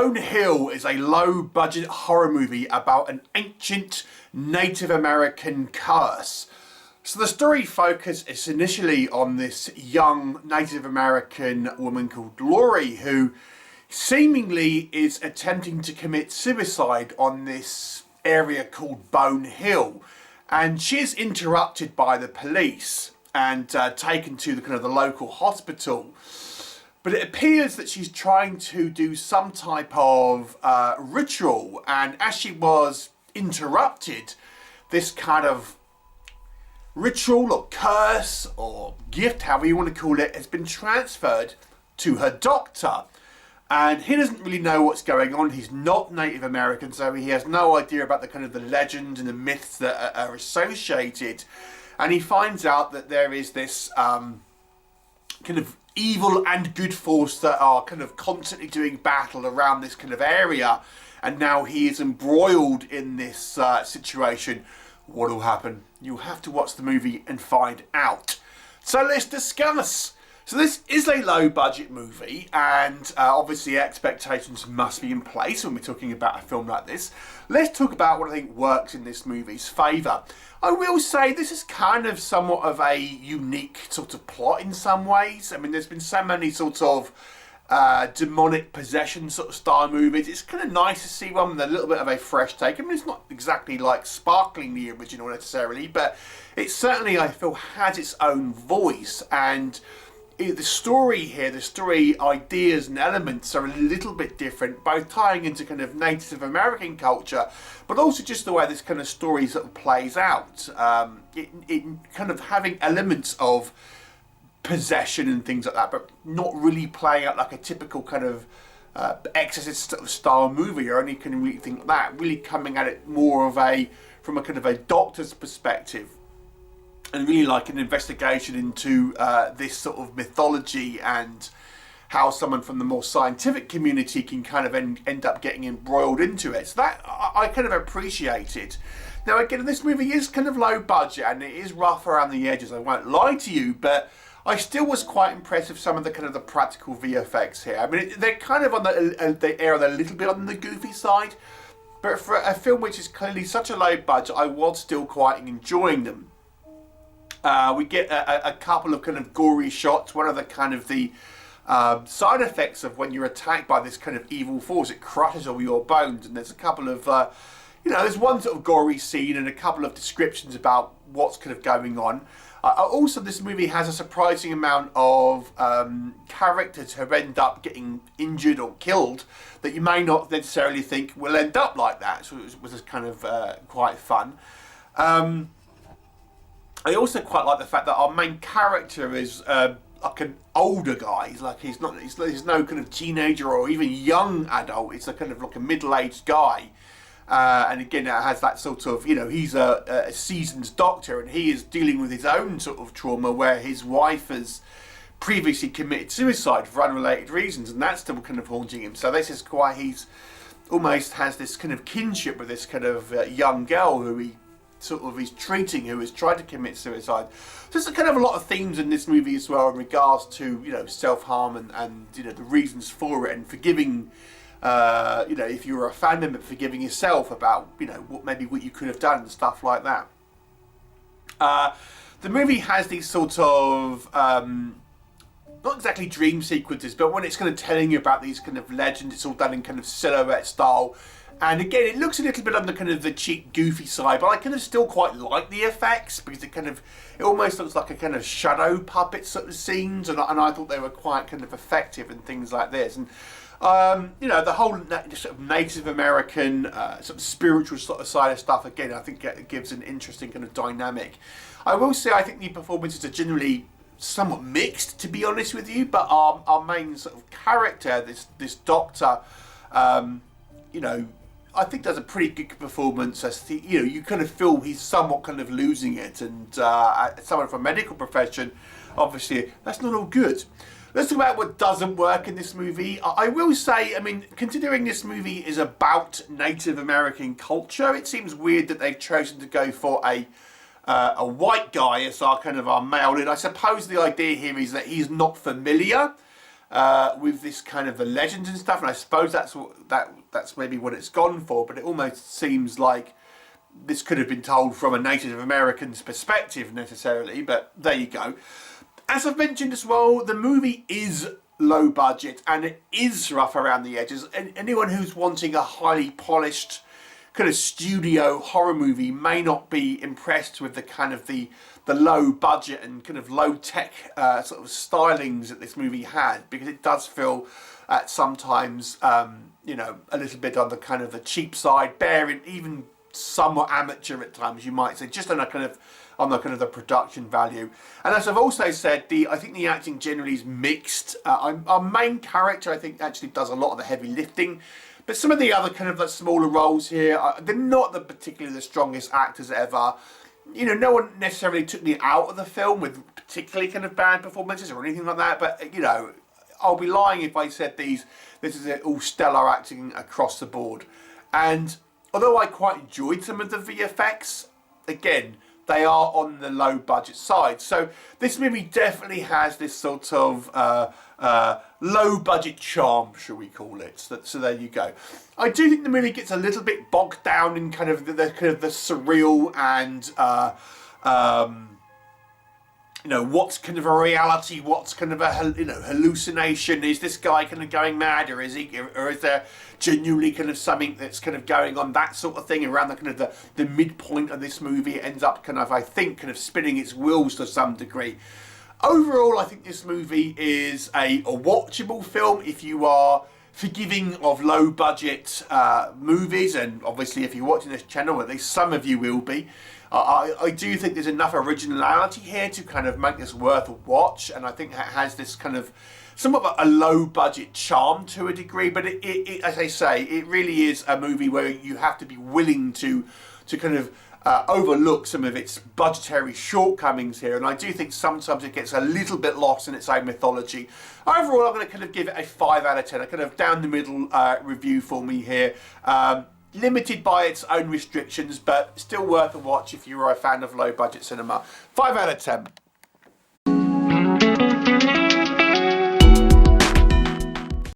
Bone Hill is a low-budget horror movie about an ancient Native American curse. So the story focuses initially on this young Native American woman called Lori, who seemingly is attempting to commit suicide on this area called Bone Hill. And she is interrupted by the police and taken to the local hospital. But it appears that she's trying to do some type of ritual, and as she was interrupted, this kind of ritual or curse or gift, however you want to call it, has been transferred to her doctor. And he doesn't really know what's going on. He's not Native American, so he has no idea about the legends and the myths that are associated. And he finds out that there is this evil and good force that are constantly doing battle around this area, and now he is embroiled in this situation. What will happen? You'll have to watch the movie and find out. So let's discuss. So this is a low budget movie, and obviously expectations must be in place when we're talking about a film like this. Let's talk about what I think works in this movie's favour. I will say this is somewhat of a unique sort of plot in some ways. I mean, there's been so many sort of demonic possession sort of style movies. It's nice to see one with a little bit of a fresh take. I mean, it's not exactly like sparkling the original necessarily, but it certainly, I feel, has its own voice. And the story here, the story ideas and elements are a little bit different, both tying into Native American culture, but also just the way this story sort of plays out. It having elements of possession and things like that, but not really playing out like a typical Exorcist sort of style movie or any really thing like that. Really coming at it more of from a doctor's perspective, and really like an investigation into this sort of mythology and how someone from the more scientific community can end up getting embroiled into it. So that I appreciated. Now again, this movie is low budget and it is rough around the edges, I won't lie to you, but I still was quite impressed with some of the the practical VFX here. I mean, they're on they err a little bit on the goofy side, but for a film which is clearly such a low budget, I was still quite enjoying them. We get a couple of gory shots. One of the side effects of when you're attacked by this evil force, it crushes all your bones. And there's a couple of, there's one sort of gory scene and a couple of descriptions about what's going on. Also, this movie has a surprising amount of characters who end up getting injured or killed that you may not necessarily think will end up like that. So it was quite fun. I also quite like the fact that our main character is like an older guy. He's no teenager or even young adult. It's like a middle-aged guy. And again, it has that sort of, he's a seasoned doctor and he is dealing with his own sort of trauma where his wife has previously committed suicide for unrelated reasons, and that's still haunting him. So this is why he's almost has this kinship with this young girl who he's treating, who has tried to commit suicide. So there's a lot of themes in this movie as well in regards to self-harm and the reasons for it, and forgiving if you were a fan member, forgiving yourself about what you could have done and stuff like that. The movie has these sort of not exactly dream sequences, but when it's telling you about these legends, it's all done in silhouette style. And again, it looks a little bit on the cheap, goofy side, but I still quite like the effects because it almost looks like a shadow puppet sort of scenes, and I thought they were quite effective and things like this. And the whole sort of Native American sort of spiritual sort of side of stuff, again, I think it gives an interesting dynamic. I will say I think the performances are generally somewhat mixed, to be honest with you, but our main sort of character, this doctor, I think does a pretty good performance. As you feel he's somewhat losing it, and someone from a medical profession, obviously that's not all good. Let's talk about what doesn't work in this movie. I will say, I mean, considering this movie is about Native American culture, it seems weird that they've chosen to go for a white guy as our male lead. I suppose the idea here is that he's not familiar with this kind of the legends and stuff, and I suppose that's maybe what it's gone for, but it almost seems like this could have been told from a Native American's perspective necessarily, but there you go. As I've mentioned as well, the movie is low budget and it is rough around the edges, and anyone who's wanting a highly polished kind of studio horror movie may not be impressed with the kind of the low budget and kind of low tech sort of stylings that this movie had, because it does feel at sometimes you know, a little bit on the kind of the cheap side, bearing even somewhat amateur at times, you might say, just on a kind of the production value. And as I've also said, I think the acting generally is mixed. Our main character, I think, actually does a lot of the heavy lifting, but some of the other kind of the smaller roles here, they're not particularly the strongest actors ever. You know, no one necessarily took me out of the film with particularly kind of bad performances or anything like that, but you know, I'll be lying if I said this is all stellar acting across the board. And although I quite enjoyed some of the VFX, again, they are on the low budget side. So this movie definitely has this sort of low budget charm, shall we call it. So there you go. I do think the movie gets a little bit bogged down in kind of the surreal and you know, what's kind of a reality, what's kind of a hallucination. Is this guy kind of going mad, or is there genuinely kind of something that's kind of going on, that sort of thing. Around the kind of the midpoint of this movie, it ends up kind of, I think, kind of spinning its wheels to some degree. Overall, I think this movie is a watchable film if you are forgiving of low budget movies, and obviously if you're watching this channel, at least some of you will be. I do think there's enough originality here to kind of make this worth a watch, and I think it has this kind of somewhat of a low budget charm to a degree, but it, as I say, it really is a movie where you have to be willing to kind of overlook some of its budgetary shortcomings here, and I do think sometimes it gets a little bit lost in its own mythology. Overall, I'm going to kind of give it a 5 out of 10, a kind of down the middle review for me here. Limited by its own restrictions, but still worth a watch if you are a fan of low budget cinema. 5 out of 10.